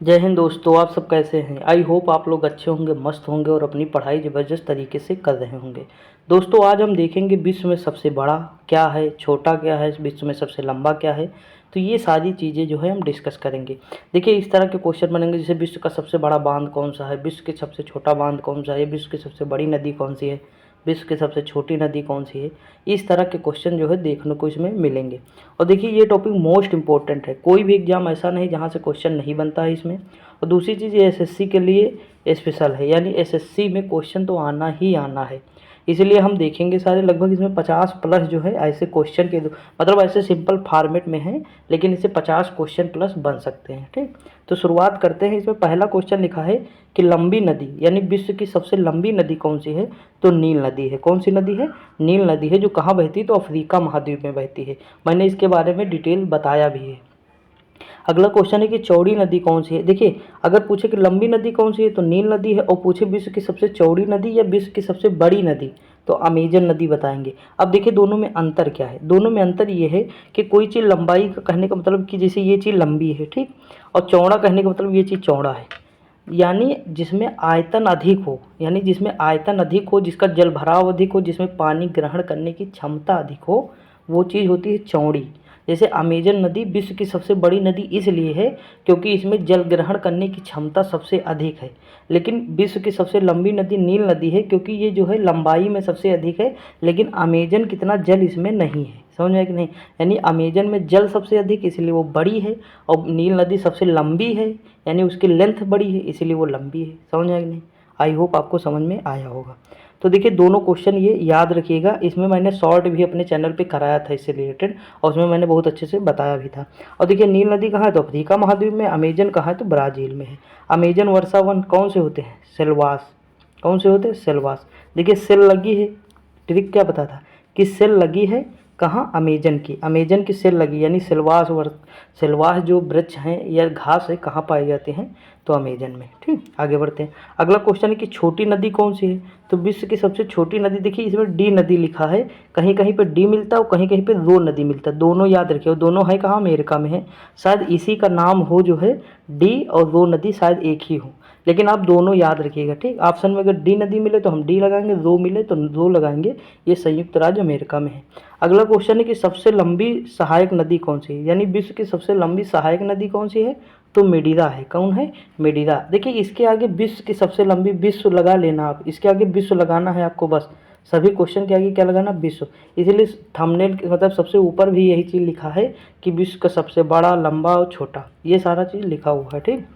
जय हिंद दोस्तों, आप सब कैसे हैं। आई होप आप लोग अच्छे होंगे, मस्त होंगे और अपनी पढ़ाई ज़बरदस्त तरीके से कर रहे होंगे। दोस्तों आज हम देखेंगे विश्व में सबसे बड़ा क्या है, छोटा क्या है, विश्व में सबसे लंबा क्या है। तो ये सारी चीज़ें जो है हम डिस्कस करेंगे। देखिए इस तरह के क्वेश्चन बनेंगे जैसे विश्व का सबसे बड़ा बांध कौन सा है, विश्व के सबसे छोटा बांध कौन सा है, विश्व की सबसे बड़ी नदी कौन सी है, विश्व की सबसे छोटी नदी कौन सी है। इस तरह के क्वेश्चन जो है देखने को इसमें मिलेंगे। और देखिए ये टॉपिक मोस्ट इंपॉर्टेंट है, कोई भी एग्जाम ऐसा नहीं जहाँ से क्वेश्चन नहीं बनता है इसमें। और दूसरी चीज़ ये एसएससी के लिए स्पेशल है, यानी एसएससी में क्वेश्चन तो आना ही आना है। इसलिए हम देखेंगे सारे लगभग इसमें 50 प्लस जो है ऐसे क्वेश्चन के मतलब ऐसे सिंपल फॉर्मेट में हैं, लेकिन इससे 50 क्वेश्चन प्लस बन सकते हैं। ठीक, तो शुरुआत करते हैं। इसमें पहला क्वेश्चन लिखा है कि लंबी नदी यानी विश्व की सबसे लंबी नदी कौन सी है। तो नील नदी है। कौन सी नदी है? नील नदी है, जो कहाँ बहती है तो अफ्रीका महाद्वीप में बहती है। मैंने इसके बारे में डिटेल बताया भी है। अगला क्वेश्चन है कि चौड़ी नदी कौन सी है। देखिए अगर पूछे कि लंबी नदी कौन सी है तो नील नदी है, और पूछे विश्व की सबसे चौड़ी नदी या विश्व की सबसे बड़ी नदी तो अमेजन नदी बताएंगे। अब देखिए दोनों में अंतर क्या है। दोनों में अंतर ये है कि कोई चीज़ लंबाई का कहने का मतलब कि जैसे ये चीज़ लंबी है, ठीक, और चौड़ा कहने का मतलब ये चीज़ चौड़ा है, यानी जिसमें आयतन अधिक हो, यानी जिसमें आयतन अधिक हो, जिसका जल भराव अधिक हो, जिसमें पानी ग्रहण करने की क्षमता अधिक हो, वो चीज़ होती है चौड़ी। जैसे अमेजन नदी विश्व की सबसे बड़ी नदी इसलिए है क्योंकि इसमें जल ग्रहण करने की क्षमता सबसे अधिक है। लेकिन विश्व की सबसे लंबी नदी नील नदी है क्योंकि ये जो है लंबाई में सबसे अधिक है, लेकिन अमेजन कितना जल इसमें नहीं है। समझ में कि नहीं? यानी अमेजन में जल सबसे अधिक इसलिए वो बड़ी है, और नील नदी सबसे लंबी है यानी उसकी लेंथ बड़ी है इसलिए वो लंबी है। समझ में कि नहीं? आई होप आपको समझ में आया होगा। तो देखिए दोनों क्वेश्चन ये याद रखिएगा। इसमें मैंने शॉर्ट भी अपने चैनल पे कराया था इससे रिलेटेड, और उसमें मैंने बहुत अच्छे से बताया भी था। और देखिए नील नदी कहाँ है तो अफ्रीका महाद्वीप में, अमेजन कहाँ है तो ब्राज़ील में है। अमेजन वर्षावन कौन से होते हैं? सेलवास। कौन से होते हैं? सेलवास। देखिए सेल लगी है, ट्रिक क्या पता था कि सेल लगी है कहाँ? अमेजन की। अमेजन की सेल लगी यानी सेलवास जो वृक्ष हैं या घास है कहाँ पाए जाते हैं तो अमेजन में। ठीक, आगे बढ़ते हैं। अगला क्वेश्चन है कि छोटी नदी कौन सी है। तो विश्व की सबसे छोटी नदी, देखिए इसमें डी नदी लिखा है, कहीं कहीं पे डी मिलता है और कहीं कहीं पे रो नदी मिलता है। दोनों याद रखिए, दोनों है कहाँ? अमेरिका में है। शायद इसी का नाम हो जो है डी, और रो नदी शायद एक ही हो, लेकिन आप दोनों याद रखिएगा। ठीक, ऑप्शन में अगर डी नदी मिले तो हम डी लगाएंगे, रो मिले तो रो लगाएंगे। ये संयुक्त राज्य अमेरिका में है। अगला क्वेश्चन है कि सबसे लंबी सहायक नदी कौन सी है, यानी विश्व की सबसे लंबी सहायक नदी कौन सी है तो मेडिरा है। कौन है? मेडिरा। देखिए इसके आगे विश्व की सबसे लंबी, विश्व लगा लेना आप, इसके आगे विश्व लगाना है आपको बस। सभी क्वेश्चन के आगे क्या लगाना? विश्व। इसलिए थंबनेल मतलब सबसे ऊपर भी यही चीज़ लिखा है कि विश्व का सबसे बड़ा, लंबा और छोटा, ये सारा चीज़ लिखा हुआ है। ठीक,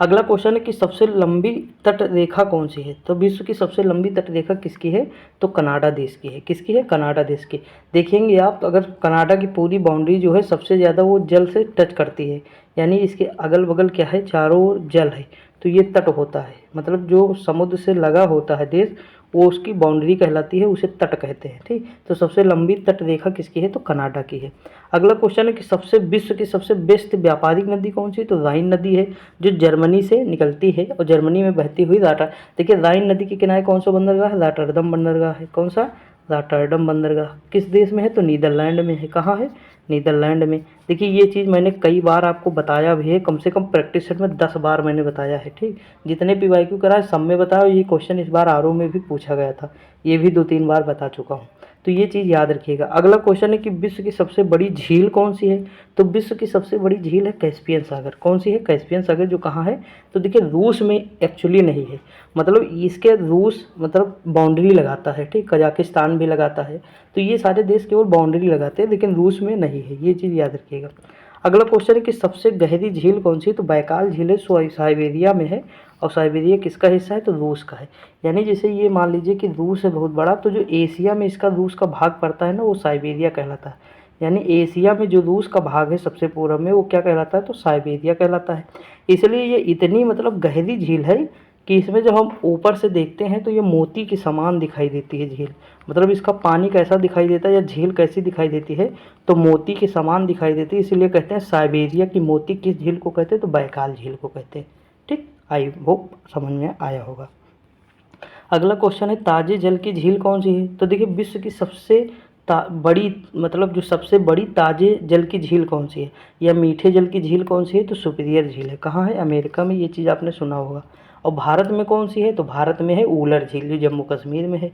अगला क्वेश्चन है कि सबसे लंबी तट रेखा कौन सी है। तो विश्व की सबसे लंबी तट रेखा किसकी है तो कनाडा देश की है। किसकी है? कनाडा देश की। देखेंगे आप, अगर कनाडा की पूरी बाउंड्री जो है सबसे ज़्यादा वो जल से टच करती है, यानी इसके अगल बगल क्या है? चारों ओर जल है, तो ये तट होता है। मतलब जो समुद्र से लगा होता है देश, वो उसकी बाउंड्री कहलाती है, उसे तट कहते हैं। ठीक, तो सबसे लंबी तट रेखा किसकी है तो कनाडा की है। अगला क्वेश्चन है कि विश्व की सबसे व्यस्त व्यापारिक नदी कौन सी है तो राइन नदी है, जो जर्मनी से निकलती है और जर्मनी में बहती हुई देखिए राइन नदी के किनारे कौन सा बंदरगाह है? रॉटरडम बंदरगाह है। कौन सा? रॉटरडम बंदरगाह। किस देश में है तो नीदरलैंड में है। कहाँ है? नीदरलैंड में। देखिए ये चीज़ मैंने कई बार आपको बताया भी है, कम से कम प्रैक्टिस सेट में 10 बार मैंने बताया है। ठीक, जितने PYQ कराए सब में बताया। ये क्वेश्चन इस बार RO में भी पूछा गया था, ये भी 2-3 बार बता चुका हूँ, तो ये चीज़ याद रखिएगा। अगला क्वेश्चन है कि विश्व की सबसे बड़ी झील कौन सी है। तो विश्व की सबसे बड़ी झील है कैस्पियन सागर। कौन सी है? कैस्पियन सागर, जो कहाँ है तो देखिए रूस में एक्चुअली नहीं है, मतलब इसके रूस मतलब बाउंड्री लगाता है। ठीक, कजाकिस्तान भी लगाता है, तो ये सारे देश केवल बाउंड्री लगाते हैं, लेकिन रूस में नहीं है, ये चीज़ याद रखिएगा। अगला क्वेश्चन है कि सबसे गहरी झील कौन सी है तो बैकाल झील है, साइबेरिया में है, और साइबेरिया किसका हिस्सा है तो रूस का है। यानी जैसे ये मान लीजिए कि रूस है बहुत बड़ा, तो जो एशिया में इसका रूस का भाग पड़ता है ना वो साइबेरिया कहलाता है। यानी एशिया में जो रूस का भाग है सबसे पूर्व में वो क्या कहलाता है तो साइबेरिया कहलाता है। इसलिए ये इतनी मतलब गहरी झील है कि इसमें जब हम ऊपर से देखते हैं तो ये मोती के समान दिखाई देती है झील। मतलब इसका पानी कैसा दिखाई देता है या झील कैसी दिखाई देती है तो मोती के समान दिखाई देती है, इसीलिए कहते हैं साइबेरिया की मोती। किस झील को कहते हैं तो बैकाल झील को कहते हैं। ठीक, आई होप समझ में आया होगा। अगला क्वेश्चन है ताजे जल की झील कौन सी है। तो देखिए विश्व की सबसे बड़ी मतलब जो सबसे बड़ी ताजे जल की झील कौन सी है या मीठे जल की झील कौन सी है? तो सुपीरियर झील है। कहाँ है? अमेरिका में। ये चीज़ आपने सुना होगा। और भारत में कौन सी है? तो भारत में है ऊलर झील, जो जम्मू कश्मीर में है।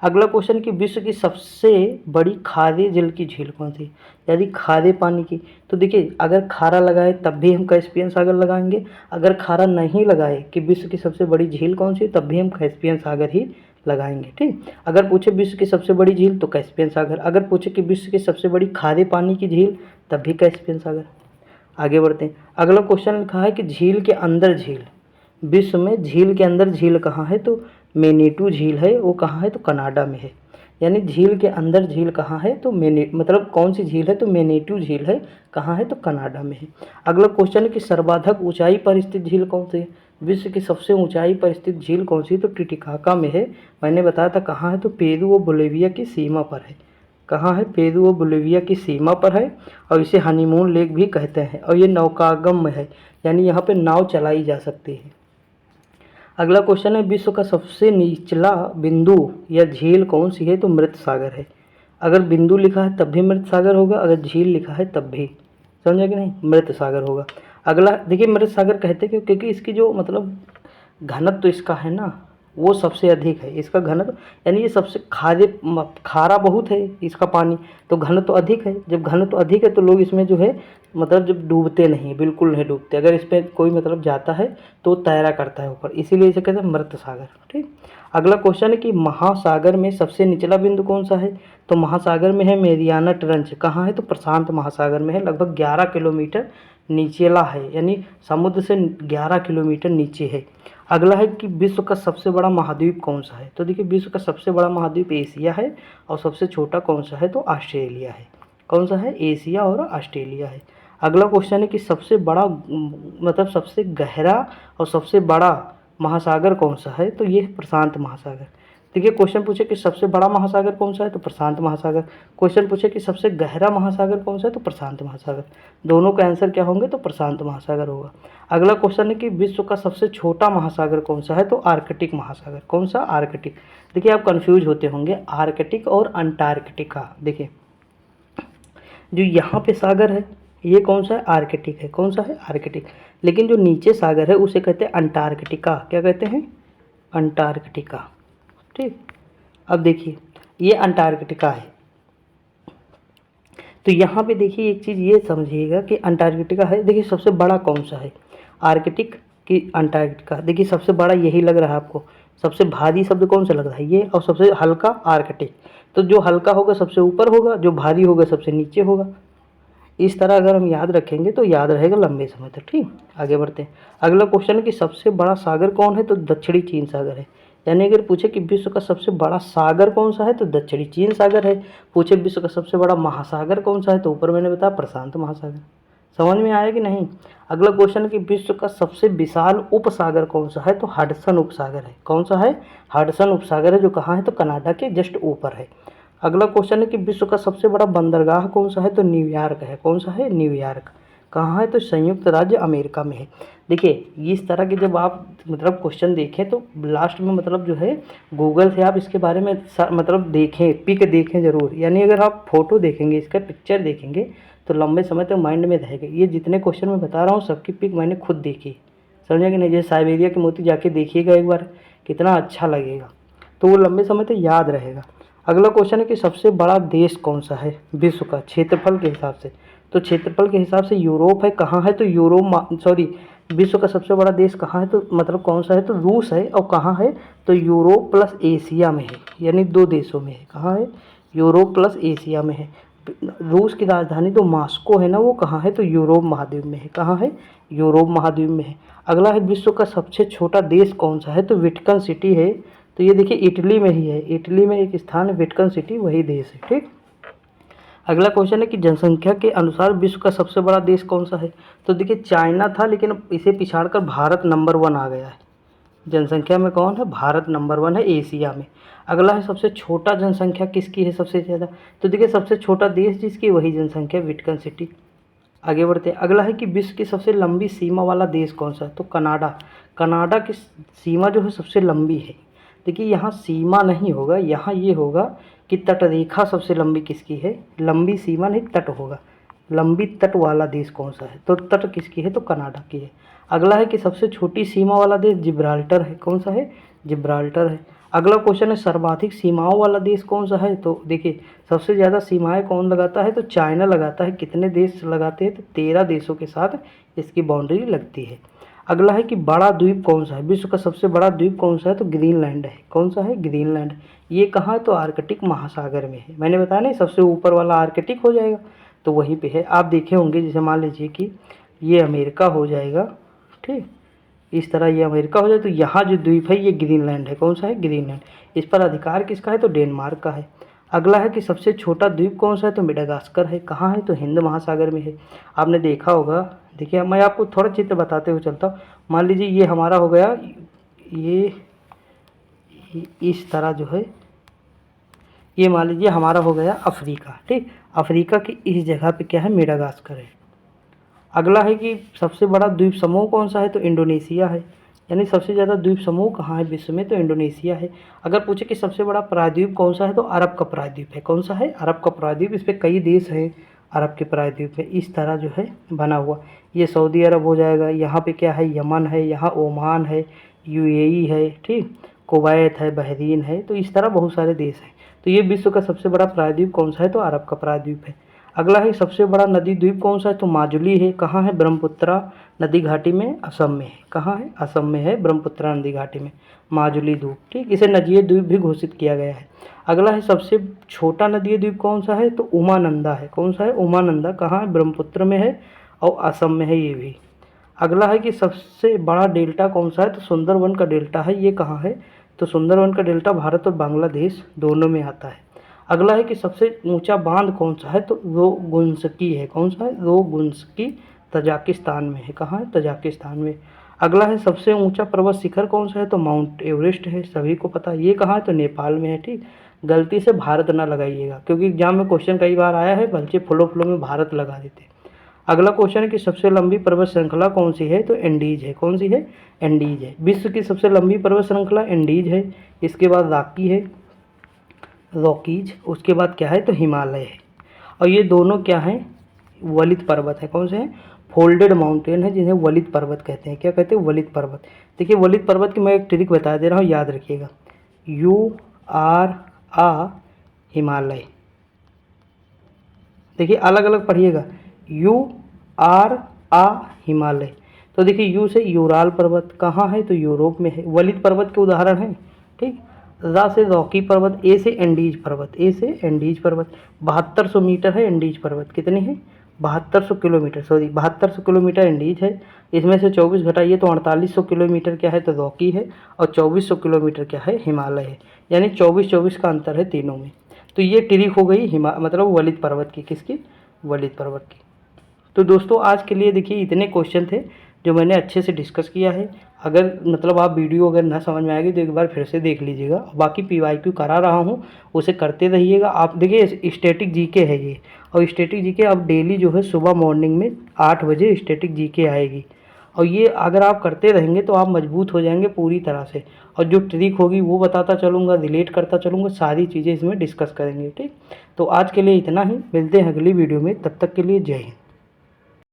अगला क्वेश्चन कि विश्व की सबसे बड़ी खारे जल की झील कौन सी है? यदि खारे पानी की, तो देखिए अगर खारा लगाए तब भी हम कैस्पियन सागर लगाएंगे, अगर खारा नहीं लगाए कि विश्व की सबसे बड़ी झील कौन सी है, तब भी हम कैस्पियन सागर ही लगाएंगे। ठीक, अगर पूछे विश्व की सबसे बड़ी झील तो कैस्पियन सागर, अगर पूछे कि विश्व की सबसे बड़ी खारे पानी की झील तब भी कैस्पियन सागर। आगे बढ़ते हैं। अगला क्वेश्चन लिखा है कि झील के अंदर झील, विश्व में झील के अंदर झील कहाँ है? तो मेनीटू झील है। वो कहाँ है? तो कनाडा में है। यानी झील के अंदर झील कहाँ है? तो मतलब कौन सी झील है? तो मेनीटू झील है। कहाँ है? तो कनाडा में है। अगला क्वेश्चन है कि सर्वाधिक ऊंचाई पर स्थित झील कौन सी है? विश्व की सबसे ऊंचाई पर स्थित झील कौन सी है? तो टिटिकाका में है। मैंने बताया था कहाँ है? तो पेरू और बोलिविया की सीमा पर है। कहाँ है? पेरू और बोलिविया की सीमा पर है। और इसे हनीमून लेक भी कहते हैं। और ये नौकागम में है, यानी यहाँ पे नाव चलाई जा सकती है। अगला क्वेश्चन है विश्व का सबसे निचला बिंदु या झील कौन सी है? तो मृत सागर है। अगर बिंदु लिखा है तब भी मृत सागर होगा, अगर झील लिखा है तब भी, समझे कि नहीं, मृत सागर होगा। अगला देखिए, मृत सागर कहते क्यों? क्योंकि इसकी जो मतलब घनत्व तो इसका है ना, वो सबसे अधिक है इसका घनत्व, यानी ये सबसे खारा बहुत है इसका पानी, तो घनत्व तो अधिक है। जब घनत्व तो अधिक है तो लोग इसमें जो है मतलब जब डूबते नहीं, बिल्कुल नहीं डूबते। अगर इस पर कोई मतलब जाता है तो तैरा करता है ऊपर, इसीलिए इसे कहते हैं मृत सागर। ठीक, अगला क्वेश्चन है कि महासागर में सबसे निचला बिंदु कौन सा है? तो महासागर में है मेरियाना ट्रंच। कहाँ है? तो प्रशांत महासागर में है। लगभग 11 किलोमीटर नीचेला है, यानी समुद्र से 11 किलोमीटर नीचे है। अगला है कि विश्व का सबसे बड़ा महाद्वीप कौन सा है? तो देखिए विश्व का सबसे बड़ा महाद्वीप एशिया है। और सबसे छोटा कौन सा है? तो ऑस्ट्रेलिया है। कौन सा है? एशिया और ऑस्ट्रेलिया है। अगला क्वेश्चन है कि सबसे बड़ा मतलब सबसे गहरा और सबसे बड़ा महासागर कौन सा है? तो ये है प्रशांत महासागर। देखिए क्वेश्चन पूछे कि सबसे बड़ा महासागर कौन सा है? तो प्रशांत महासागर। क्वेश्चन पूछे कि सबसे गहरा महासागर कौन सा है? तो प्रशांत महासागर। दोनों का आंसर क्या होंगे? तो प्रशांत महासागर होगा। अगला क्वेश्चन है कि विश्व का सबसे छोटा महासागर कौन सा है? तो आर्कटिक महासागर। कौन सा? आर्कटिक। देखिए आप कंफ्यूज होते होंगे आर्कटिक और अंटार्कटिका। देखिए जो यहाँ पे सागर है ये कौन सा है? आर्कटिक है। कौन सा है? आर्कटिक। लेकिन जो नीचे सागर है उसे कहते हैं अंटार्कटिका। क्या कहते हैं? अंटार्कटिका। ठीक, अब देखिए ये अंटार्कटिका है। तो यहाँ पे देखिए एक चीज़ ये समझिएगा कि अंटार्कटिका है। देखिए सबसे बड़ा कौन सा है? आर्कटिक कि अंटार्कटिका? देखिए सबसे बड़ा यही लग रहा है आपको। सबसे भारी शब्द कौन सा लग रहा है? ये। और सबसे हल्का आर्कटिक। तो जो हल्का होगा सबसे ऊपर होगा, जो भारी होगा सबसे नीचे होगा। इस तरह अगर हम याद रखेंगे तो याद रहेगा लंबे समय तक। ठीक, आगे बढ़ते हैं। अगला क्वेश्चन है कि सबसे बड़ा सागर कौन है? तो दक्षिणी चीन सागर है। यानी अगर पूछे कि विश्व का सबसे बड़ा सागर कौन सा है? तो दक्षिणी चीन सागर है। पूछे विश्व का सबसे बड़ा महासागर कौन सा है? तो ऊपर मैंने बताया प्रशांत महासागर। समझ में आया कि नहीं? अगला क्वेश्चन है कि विश्व का सबसे विशाल उपसागर कौन सा है? तो हडसन उपसागर है। कौन सा है? हडसन उपसागर है, जो कहाँ है? तो कनाडा के जस्ट ऊपर है। अगला क्वेश्चन है कि विश्व का सबसे बड़ा बंदरगाह कौन सा है? तो न्यूयॉर्क है। कौन सा है? न्यूयॉर्क। कहाँ है? तो संयुक्त राज्य अमेरिका में है। देखिए इस तरह के जब आप मतलब क्वेश्चन देखें तो लास्ट में मतलब जो है गूगल से आप इसके बारे में मतलब देखें, पिक देखें ज़रूर। यानी अगर आप फोटो देखेंगे, इसका पिक्चर देखेंगे तो लंबे समय तक माइंड में रहेगा। ये जितने क्वेश्चन मैं बता रहा हूँ सबकी पिक मैंने खुद देखी, समझे कि नहीं? जैसे साइबेरिया के मोती जाके देखिएगा एक बार, कितना अच्छा लगेगा, तो वो लंबे समय तक याद रहेगा। अगला क्वेश्चन है कि सबसे बड़ा देश कौन सा है विश्व का क्षेत्रफल के हिसाब से? तो क्षेत्रफल के हिसाब से यूरोप है। कहाँ है? तो विश्व का सबसे बड़ा देश कहाँ है? तो मतलब कौन सा है? तो रूस है। और कहाँ है? तो यूरोप प्लस एशिया में है, यानी 2 देशों में है। कहाँ है? यूरोप प्लस एशिया में है। रूस की राजधानी तो मॉस्को है ना, वो कहाँ है? तो यूरोप महाद्वीप में है। कहाँ है? यूरोप महाद्वीप में है। अगला है विश्व का सबसे छोटा देश कौन सा है? तो वेटिकन सिटी है। तो ये देखिए इटली में ही है। इटली में एक स्थान है वेटिकन सिटी, वही देश है। ठीक, अगला क्वेश्चन है कि जनसंख्या के अनुसार विश्व का सबसे बड़ा देश कौन सा है? तो देखिए चाइना था, लेकिन इसे पिछाड़कर भारत नंबर 1 आ गया है। जनसंख्या में कौन है? भारत नंबर 1 है एशिया में। अगला है सबसे छोटा जनसंख्या किसकी है सबसे ज़्यादा? तो देखिए सबसे छोटा देश जिसकी वही जनसंख्या, वेटिकन सिटी। आगे बढ़ते हैं। अगला है कि विश्व की सबसे लंबी सीमा वाला देश कौन सा है? तो कनाडा। कनाडा की सीमा जो है सबसे लंबी है। देखिए यहाँ सीमा नहीं होगा, यहाँ ये होगा कि तटरेखा सबसे लंबी किसकी है, लंबी सीमा नहीं तट होगा, लंबी तट वाला देश कौन सा है, तो तट किसकी है, तो कनाडा की है। अगला है कि सबसे छोटी सीमा वाला देश जिब्राल्टर है, कौन सा है, जिब्राल्टर है। अगला क्वेश्चन है सर्वाधिक सीमाओं वाला देश कौन सा है, तो देखिए सबसे ज़्यादा सीमाएं कौन लगाता है, तो चाइना लगाता है। कितने देश लगाते हैं, तो 13 देशों के साथ इसकी बाउंड्री लगती है। अगला है कि बड़ा द्वीप कौन सा है, विश्व का सबसे बड़ा द्वीप कौन सा है, तो ग्रीनलैंड है। कौन सा है, ग्रीनलैंड। ये कहाँ है, तो आर्कटिक महासागर में है। मैंने बताया नहीं सबसे ऊपर वाला आर्कटिक हो जाएगा, तो वहीं पे है। आप देखे होंगे, जैसे मान लीजिए कि ये अमेरिका हो जाएगा, ठीक, इस तरह ये अमेरिका हो जाए, तो यहाँ जो द्वीप है ये ग्रीनलैंड है। कौन सा है, ग्रीनलैंड। इस पर अधिकार किसका है, तो डेनमार्क का है। अगला है कि सबसे छोटा द्वीप कौन सा है, तो मेडागास्कर है। कहाँ है, तो हिंद महासागर में है। आपने देखा होगा, देखिए मैं आपको थोड़ा चित्र बताते हुए चलता हूँ। मान लीजिए ये हमारा हो गया, ये इस तरह जो है, ये मान लीजिए हमारा हो गया अफ्रीका, ठीक। अफ्रीका की इस जगह पे क्या है, मेडागास्कर है। अगला है कि सबसे बड़ा द्वीप समूह कौन सा है, तो इंडोनेशिया है। यानी सबसे ज़्यादा द्वीप समूह कहाँ है विश्व में, तो इंडोनेशिया है। अगर पूछे कि सबसे बड़ा प्रायद्वीप कौन सा है, तो अरब का प्रायद्वीप है। कौन सा है, अरब का प्रायद्वीप। इस पर कई देश हैं अरब के प्रायद्वीप में, इस तरह जो है बना हुआ। ये सऊदी अरब हो जाएगा, यहाँ पे क्या है, यमन है, यहाँ ओमान है, यूएई है, ठीक, कुवैत है, बहरीन है। तो इस तरह बहुत सारे देश हैं। तो ये विश्व का सबसे बड़ा प्रायद्वीप कौन सा है, तो अरब का प्रायद्वीप है। अगला है सबसे बड़ा नदी द्वीप कौन सा है, तो माजुली है। कहाँ है, ब्रह्मपुत्रा नदी घाटी में, असम में है। कहाँ है, असम में है, ब्रह्मपुत्रा नदी घाटी में माजुली द्वीप, ठीक। इसे नदीय द्वीप भी घोषित किया गया है। अगला है सबसे छोटा नदीय द्वीप कौन सा है, तो उमानंदा है। कौन सा है, उमानंदा। कहाँ है, ब्रह्मपुत्र में है और असम में है ये भी। अगला है कि सबसे बड़ा डेल्टा कौन सा है, तो सुंदरवन का डेल्टा है। ये कहाँ है, तो सुंदरवन का डेल्टा भारत और बांग्लादेश दोनों में आता है। अगला है कि सबसे ऊंचा बांध कौन सा है, तो रोगुंस्की है। कौन सा है, रोगुंस्की, तजाकिस्तान में है। कहाँ है, तजाकिस्तान में। अगला है सबसे ऊंचा पर्वत शिखर कौन सा है, तो माउंट एवरेस्ट है, सभी को पता है। ये कहाँ है, तो नेपाल में है, ठीक। गलती से भारत ना लगाइएगा, क्योंकि एग्जाम में क्वेश्चन कई बार आया है, बल्कि फ्लो में भारत लगा देते। अगला क्वेश्चन है कि सबसे लंबी पर्वत श्रृंखला कौन सी है, तो एंडीज है। कौन सी है, एंडीज है। विश्व की सबसे लंबी पर्वत श्रृंखला एंडीज है। इसके बाद रॉकी है, रॉकीज। उसके बाद क्या है, तो हिमालय है। और ये दोनों क्या हैं, वलित पर्वत है। कौन से हैं, फोल्डेड माउंटेन है, जिन्हें वलित पर्वत कहते हैं। क्या कहते हैं, वलित पर्वत। देखिए वलित पर्वत की मैं एक ट्रिक बता दे रहा हूँ, याद रखिएगा। यू आर आ हिमालय, देखिए अलग अलग पढ़िएगा, यू आर आ हिमालय। तो देखिए यू से यूराल पर्वत, कहाँ है, तो यूरोप में है। वलित पर्वत के उदाहरण हैं, ठीक। रा से रॉकी पर्वत, ए से एंडीज पर्वत, ए से एंडीज पर्वत। 7200 मीटर है एंडीज पर्वत। कितनी है, 7200 किलोमीटर, सॉरी 7200 किलोमीटर एंडीज है। इसमें से 24 घटाइए तो 4800 किलोमीटर क्या है, तो रॉकी है। और 2400 किलोमीटर क्या है, हिमालय है। यानी 24-24 का अंतर है तीनों में। तो ये ट्रिक हो गई मतलब वलित पर्वत की, किसकी, वलित पर्वत की। तो दोस्तों आज के लिए देखिए इतने क्वेश्चन थे जो मैंने अच्छे से डिस्कस किया है। अगर मतलब आप वीडियो अगर ना समझ में आएगी तो एक बार फिर से देख लीजिएगा। बाकी PYQ करा रहा हूँ, उसे करते रहिएगा। आप देखिए स्टैटिक जीके है ये, और स्टैटिक जीके अब डेली जो है सुबह मॉर्निंग में 8 बजे स्टैटिक जीके आएगी। और ये अगर आप करते रहेंगे तो आप मजबूत हो जाएंगे पूरी तरह से। और जो ट्रिक होगी वो बताता चलूँगा, रिलेट करता चलूँगा, सारी चीज़ें इसमें डिस्कस करेंगे, ठीक। तो आज के लिए इतना ही, मिलते हैं अगली वीडियो में, तब तक के लिए जय हिंद।